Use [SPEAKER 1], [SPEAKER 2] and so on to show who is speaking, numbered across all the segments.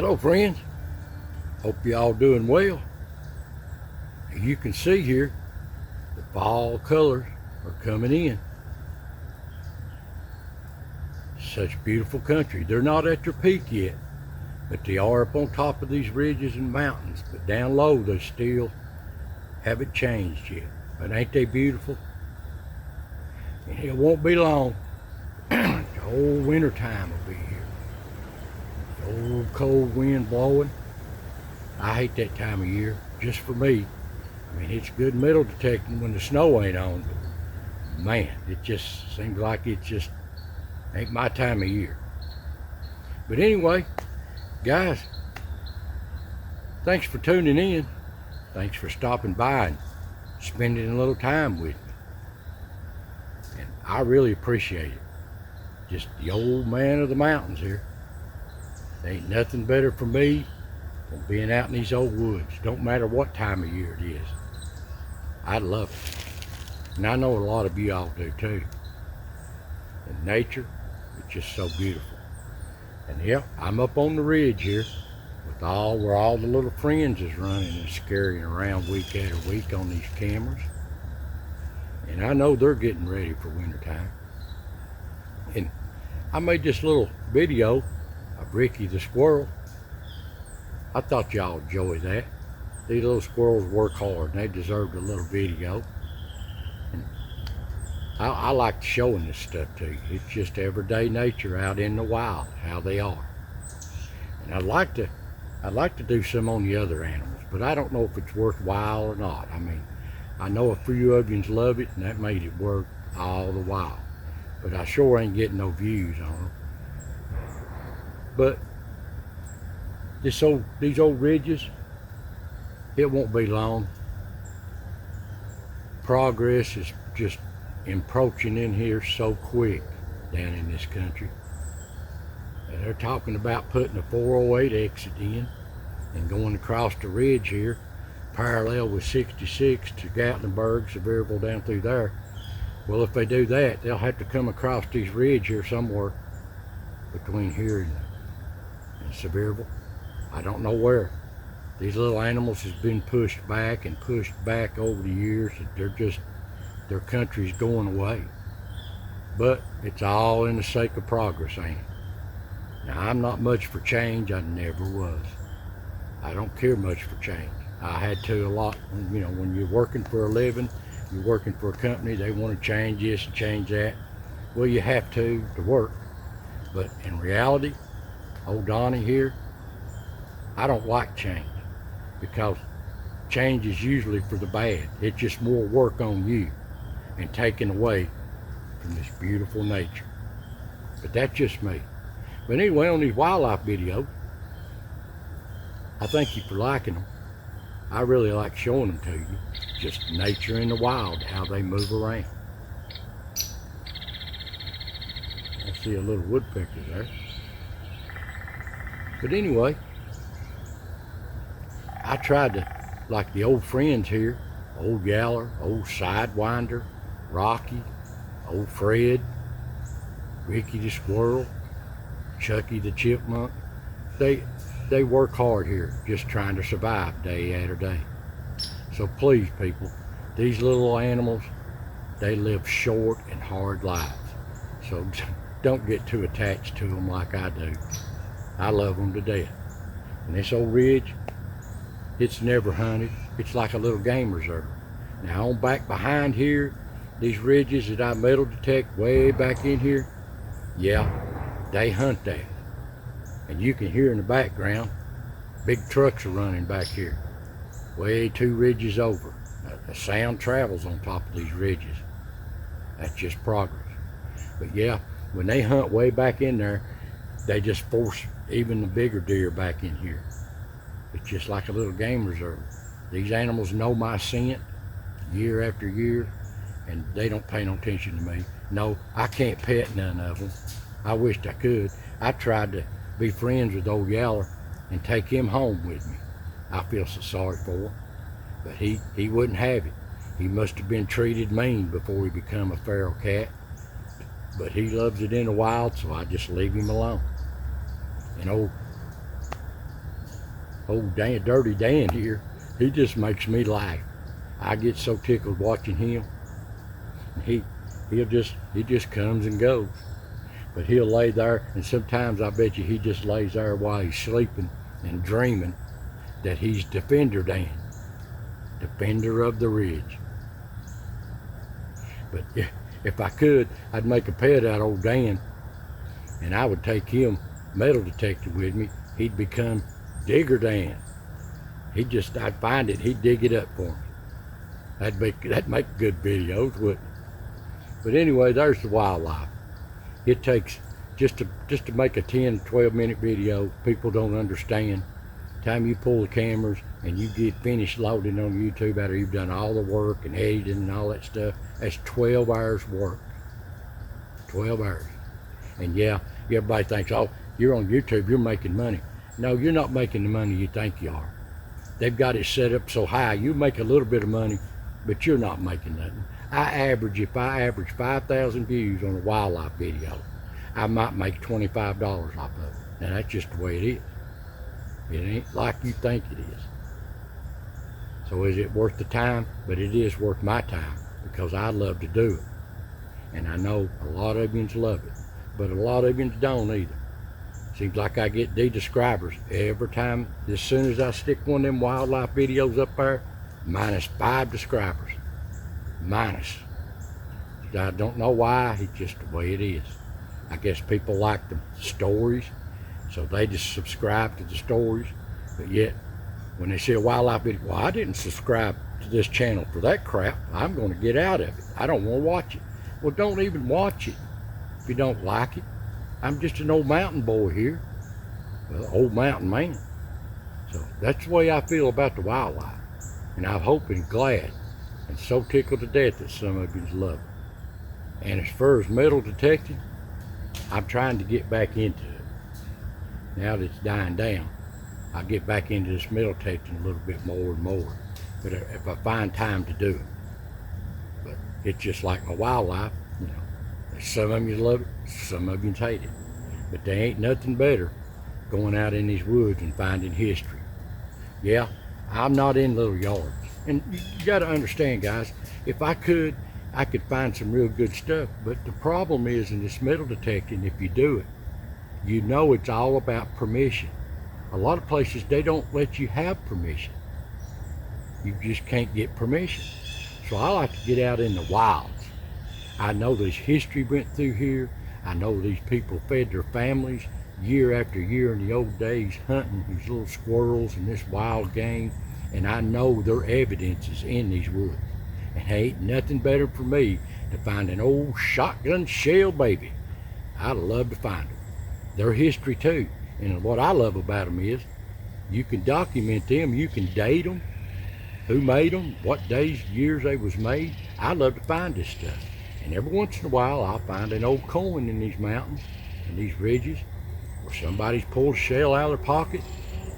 [SPEAKER 1] Hello friends, hope you all doing well. As you can see here, the fall colors are coming in. Such beautiful country. They're not at their peak yet, but they are up on top of these ridges and mountains. But down low, they still haven't changed yet. But ain't they beautiful? And it won't be long. The whole winter time will be here. The old cold wind blowing. I hate that time of year, just for me. I mean, it's good metal detecting when the snow ain't on, but man, it just seems like it just ain't my time of year. But anyway, guys, thanks for tuning in. Thanks for stopping by and spending a little time with me. And I really appreciate it. Just the old man of the mountains here. There ain't nothing better for me than being out in these old woods. Don't matter what time of year it is. I love it. And I know a lot of you all do too. And nature, it's just so beautiful. And yeah, I'm up on the ridge here with where all the little friends is running and scurrying around week after week on these cameras. And I know they're getting ready for wintertime. And I made this little video of Ricky the squirrel. I thought y'all enjoy that. These little squirrels work hard and they deserved a little video. And I like showing this stuff to you. It's just everyday nature out in the wild, how they are. And I'd like to do some on the other animals, but I don't know if it's worthwhile or not. I mean, I know a few of you love it and that made it work all the while. But I sure ain't getting no views on them. But these old ridges, it won't be long. Progress is just encroaching in here so quick down in this country. And they're talking about putting a 408 exit in and going across the ridge here, parallel with 66 to Gatlinburg, Sevierville down through there. Well, if they do that, they'll have to come across this ridge here somewhere between here and Sevierville. I don't know where. These little animals has been pushed back and pushed back over the years. Their country's going away. But it's all in the sake of progress, ain't it? Now, I'm not much for change. I never was. I don't care much for change. I had to a lot. You know, when you're working for a living, you're working for a company, they want to change this and change that. Well, you have to work. But in reality, old Donnie here, I don't like change, because change is usually for the bad. It's just more work on you and taken away from this beautiful nature. But that's just me. But anyway, on these wildlife videos, I thank you for liking them. I really like showing them to you. Just nature in the wild, how they move around. I see a little woodpecker there. But anyway, I tried to, like the old friends here, old Yaller, old Sidewinder, Rocky, old Fred, Ricky the squirrel, Chucky the chipmunk, they work hard here just trying to survive day after day. So please, people, these little animals, they live short and hard lives. So don't get too attached to them like I do. I love them to death. And this old ridge, it's never hunted. It's like a little game reserve. Now on back behind here, these ridges that I metal detect way back in here, yeah, they hunt that. And you can hear in the background, big trucks are running back here, way 2 ridges over. The sound travels on top of these ridges. That's just progress. But yeah, when they hunt way back in there, they just force even the bigger deer back in here. It's just like a little game reserve. These animals know my scent year after year, and they don't pay no attention to me. No, I can't pet none of them. I wished I could. I tried to be friends with old Yaller and take him home with me. I feel so sorry for him, but he wouldn't have it. He must have been treated mean before he become a feral cat. But he loves it in the wild, so I just leave him alone. And Old Dan, Dirty Dan here, he just makes me laugh. I get so tickled watching him. He just comes and goes. But he'll lay there, and sometimes I bet you he just lays there while he's sleeping and dreaming that he's Defender Dan, defender of the ridge. But if I could, I'd make a pet out of old Dan, and I would take him metal detecting with me. He'd become Digger Dan. I'd find it, he'd dig it up for me. That'd make good videos, wouldn't it? But anyway, there's the wildlife. It takes, just to make a 10, 12 minute video, people don't understand. Time you pull the cameras and you get finished loading on YouTube after you've done all the work and editing and all that stuff, that's 12 hours work. 12 hours. And yeah, everybody thinks, oh, you're on YouTube, you're making money. No, you're not making the money you think you are. They've got it set up so high, you make a little bit of money, but you're not making nothing. If I average 5,000 views on a wildlife video, I might make $25 off of it. Now that's just the way it is. It ain't like you think it is. So is it worth the time? But it is worth my time because I love to do it. And I know a lot of yous love it, but a lot of yous don't either. Seems like I get de-subscribers every time. As soon as I stick one of them wildlife videos up there, minus 5 subscribers. Minus. I don't know why, it's just the way it is. I guess people like the stories, so they just subscribe to the stories. But yet, when they see a wildlife video, well, I didn't subscribe to this channel for that crap. I'm going to get out of it. I don't want to watch it. Well, don't even watch it if you don't like it. I'm just an old mountain boy here. Well, old mountain man. So that's the way I feel about the wildlife. And I'm hoping, glad, and so tickled to death that some of you love it. And as far as metal detecting, I'm trying to get back into it. Now that it's dying down, I'll get back into this metal detecting a little bit more and more. But if I find time to do it. But it's just like my wildlife, you know. Some of you love it, some of you hate it. But there ain't nothing better going out in these woods and finding history. Yeah, I'm not in little yards. And you gotta understand, guys, if I could find some real good stuff. But the problem is in this metal detecting, if you do it, you know it's all about permission. A lot of places, they don't let you have permission. You just can't get permission. So I like to get out in the wilds. I know this history went through here. I know these people fed their families year after year in the old days hunting these little squirrels and this wild game. And I know their evidence is in these woods. And ain't nothing better for me to find an old shotgun shell baby. I'd love to find them. Their history too. And what I love about them is you can document them, you can date them, who made them, what days, years they was made. I love to find this stuff. And every once in a while I'll find an old coin in these mountains and these ridges where somebody's pulled a shell out of their pocket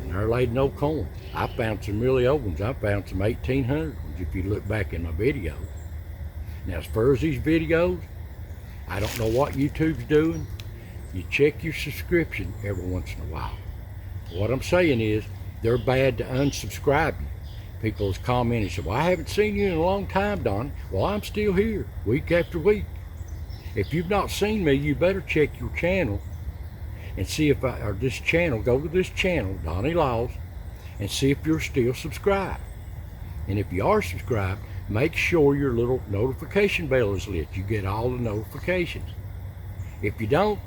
[SPEAKER 1] and there laid an old coin. I found some really old ones. I found some 1800 ones if you look back in my videos. Now as far as these videos, I don't know what YouTube's doing. You check your subscription every once in a while. What I'm saying is they're bad to unsubscribe you. People has commented and said, well, I haven't seen you in a long time, Donnie. Well, I'm still here week after week. If you've not seen me, you better check your channel and see if go to this channel, Donnie Laws, and see if you're still subscribed. And if you are subscribed, make sure your little notification bell is lit. You get all the notifications. If you don't,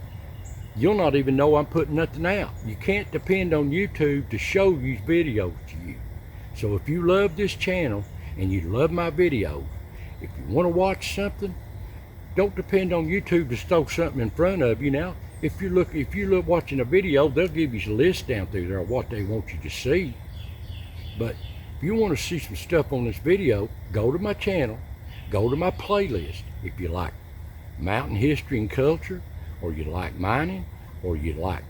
[SPEAKER 1] you'll not even know I'm putting nothing out. You can't depend on YouTube to show these videos to you. So if you love this channel and you love my videos, if you want to watch something, don't depend on YouTube to throw something in front of you now. If you look watching a video, they'll give you a list down through there of what they want you to see. But if you want to see some stuff on this video, go to my channel, go to my playlist. If you like mountain history and culture, or you like mining, or you like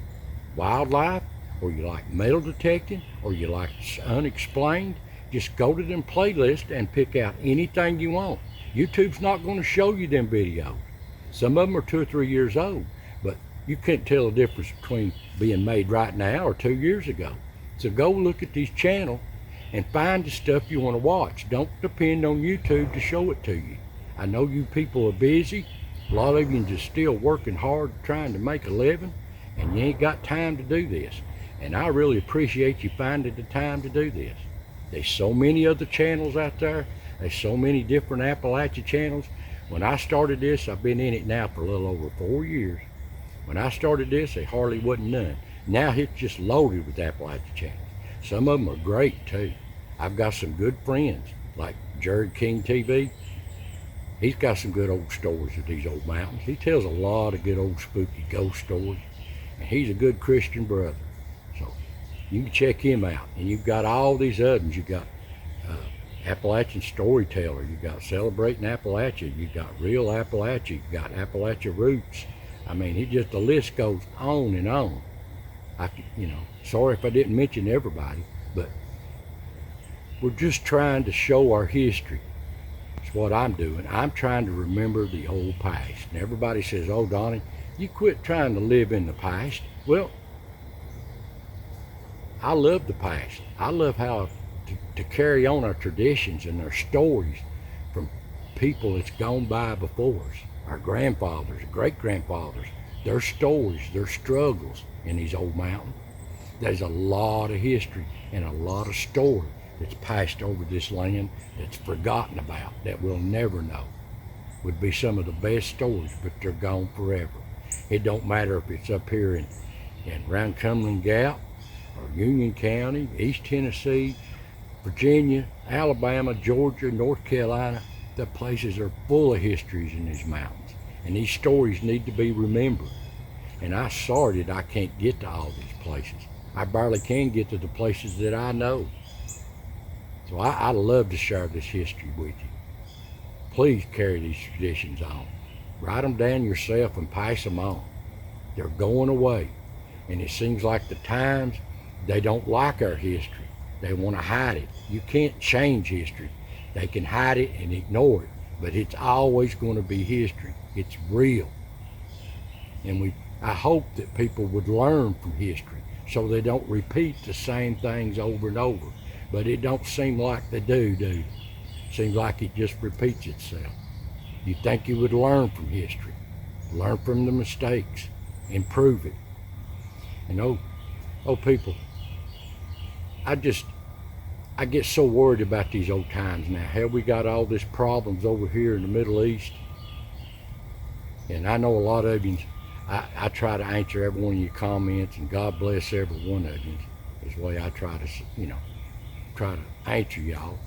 [SPEAKER 1] wildlife, or you like metal detecting, or you like unexplained, just go to them playlists and pick out anything you want. YouTube's not going to show you them videos. Some of them are 2 or 3 years old, but you can't tell the difference between being made right now or 2 years ago. So go look at these channels and find the stuff you want to watch. Don't depend on YouTube to show it to you. I know you people are busy. A lot of you just still working hard trying to make a living, and you ain't got time to do this. And I really appreciate you finding the time to do this. There's so many other channels out there. There's so many different Appalachia channels. When I started this, I've been in it now for a little over 4 years. When I started this, there hardly wasn't none. Now it's just loaded with Appalachia channels. Some of them are great too. I've got some good friends like Jared King TV. He's got some good old stories of these old mountains. He tells a lot of good old spooky ghost stories. And he's a good Christian brother. So you can check him out. And you've got all these others. You've got Appalachian Storyteller. You've got Celebrating Appalachia. You've got Real Appalachia. You've got Appalachia Roots. I mean, the list goes on and on. Sorry if I didn't mention everybody, but we're just trying to show our history. It's what I'm doing. I'm trying to remember the old past. And everybody says, oh, Donnie, you quit trying to live in the past. Well, I love the past. I love how to carry on our traditions and our stories from people that's gone by before us. Our grandfathers, great-grandfathers, their stories, their struggles in these old mountains. There's a lot of history and a lot of story that's passed over this land that's forgotten about, that we'll never know. Would be some of the best stories, but they're gone forever. It don't matter if it's up here in around Cumberland Gap or Union County, East Tennessee, Virginia, Alabama, Georgia, North Carolina. The places are full of histories in these mountains, and these stories need to be remembered. And I'm sorry that I can't get to all these places. I barely can get to the places that I know. So I love to share this history with you. Please carry these traditions on. Write them down yourself and pass them on. They're going away. And it seems like the times, they don't like our history. They want to hide it. You can't change history. They can hide it and ignore it, but it's always going to be history. It's real. And I hope that people would learn from history so they don't repeat the same things over and over. But it don't seem like they do it? Seems like it just repeats itself. You think you would learn from history, learn from the mistakes, improve it. And oh people, I get so worried about these old times now. Have we got all these problems over here in the Middle East? And I know a lot of you, I try to answer every one of your comments, and God bless every one of you. Is the way I try to answer y'all.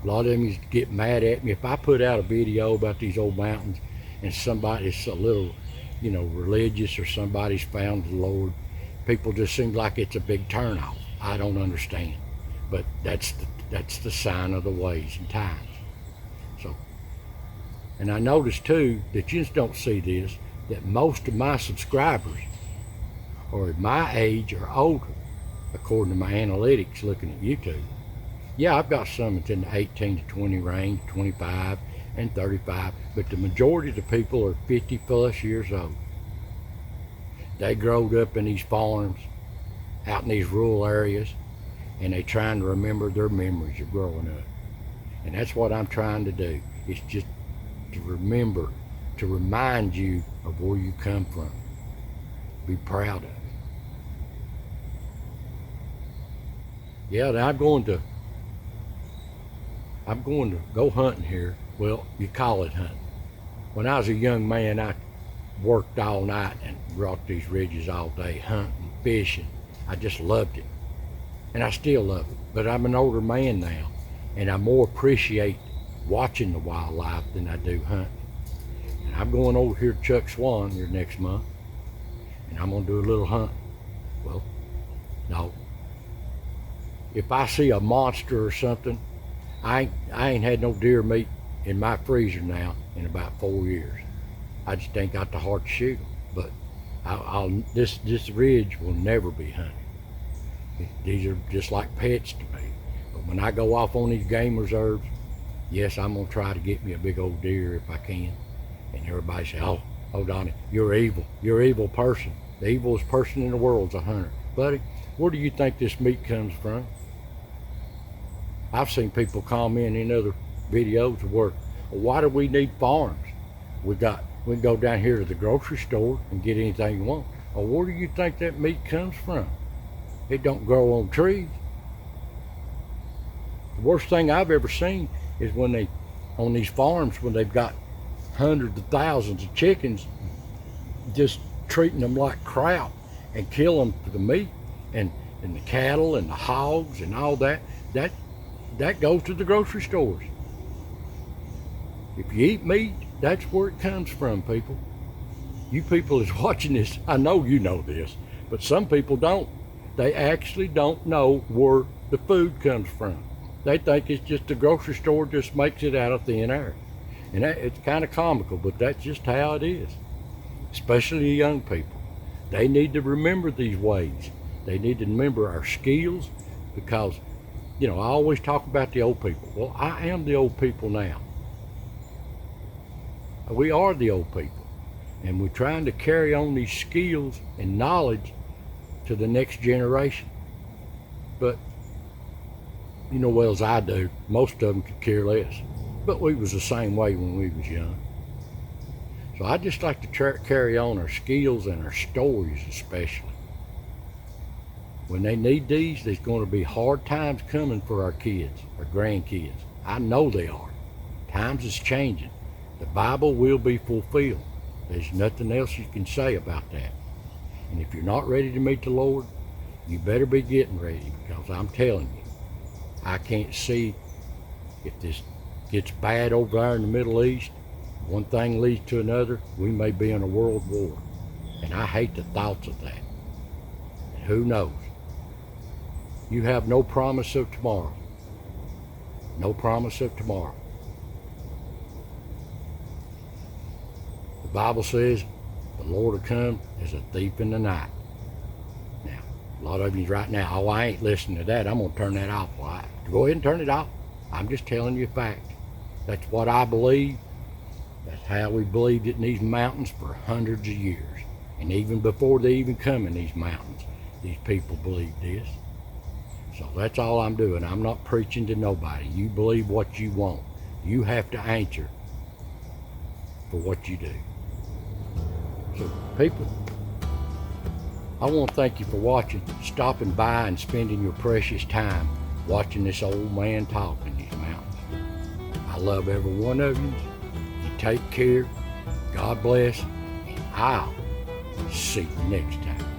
[SPEAKER 1] A lot of them get mad at me if I put out a video about these old mountains and somebody's a little, religious, or somebody's found the Lord. People just seem like it's a big turnoff. I don't understand, but that's the sign of the ways and times. So, and I noticed too that you just don't see this, that most of my subscribers are at my age or older, according to my analytics looking at YouTube. Yeah, I've got some that's in the 18 to 20 range, 25 and 35, but the majority of the people are 50 plus years old. They growed up in these farms, out in these rural areas, and they trying to remember their memories of growing up. And that's what I'm trying to do. It's just to remember, to remind you of where you come from. Be proud of it. Yeah, now I'm going to go hunting here. Well, you call it hunting. When I was a young man, I worked all night and brought these ridges all day, hunting, fishing. I just loved it. And I still love it. But I'm an older man now, and I more appreciate watching the wildlife than I do hunting. And I'm going over here to Chuck Swan here next month, and I'm gonna do a little hunt. Well, no. If I see a monster or something, I ain't had no deer meat in my freezer now in about 4 years. I just ain't got the heart to shoot them. But this ridge will never be hunted. These are just like pets to me. But when I go off on these game reserves, yes, I'm gonna try to get me a big old deer if I can. And everybody say, oh Donnie, you're evil. You're an evil person. The evilest person in the world's a hunter. Buddy, Where do you think this meat comes from? I've seen people comment in other videos where, well, why do we need farms? We can go down here to the grocery store and get anything you want. Well, where do you think that meat comes from? It don't grow on trees. The worst thing I've ever seen is when they, on these farms, when they've got hundreds of thousands of chickens, just treating them like crap and kill them for the meat, and the cattle and the hogs and all that goes to the grocery stores. If you eat meat, that's where it comes from, people. You people is watching this, I know you know this, but some people don't. They actually don't know where the food comes from. They think it's just the grocery store just makes it out of thin air. And it's kind of comical, but that's just how it is. Especially young people. They need to remember these ways. They need to remember our skills, because, you know, I always talk about the old people. Well, I am the old people now. We are the old people, and we're trying to carry on these skills and knowledge to the next generation. But you know well as I do, most of them could care less. But we was the same way when we was young. So I just like to carry on our skills and our stories, especially. When they need these, there's going to be hard times coming for our kids, our grandkids. I know they are. Times is changing. The Bible will be fulfilled. There's nothing else you can say about that. And if you're not ready to meet the Lord, you better be getting ready, because I'm telling you, I can't see, if this gets bad over there in the Middle East, one thing leads to another, we may be in a world war. And I hate the thoughts of that. And who knows? You have no promise of tomorrow. No promise of tomorrow. The Bible says the Lord will come as a thief in the night. Now, a lot of you right now, oh, I ain't listening to that. I'm going to turn that off. Well, go ahead and turn it off. I'm just telling you a fact. That's what I believe. That's how we believed it in these mountains for hundreds of years. And even before they even come in these mountains, these people believed this. So that's all I'm doing. I'm not preaching to nobody. You believe what you want. You have to answer for what you do. So people, I want to thank you for watching, stopping by and spending your precious time watching this old man talk in these mountains. I love every one of you. You take care. God bless. And I'll see you next time.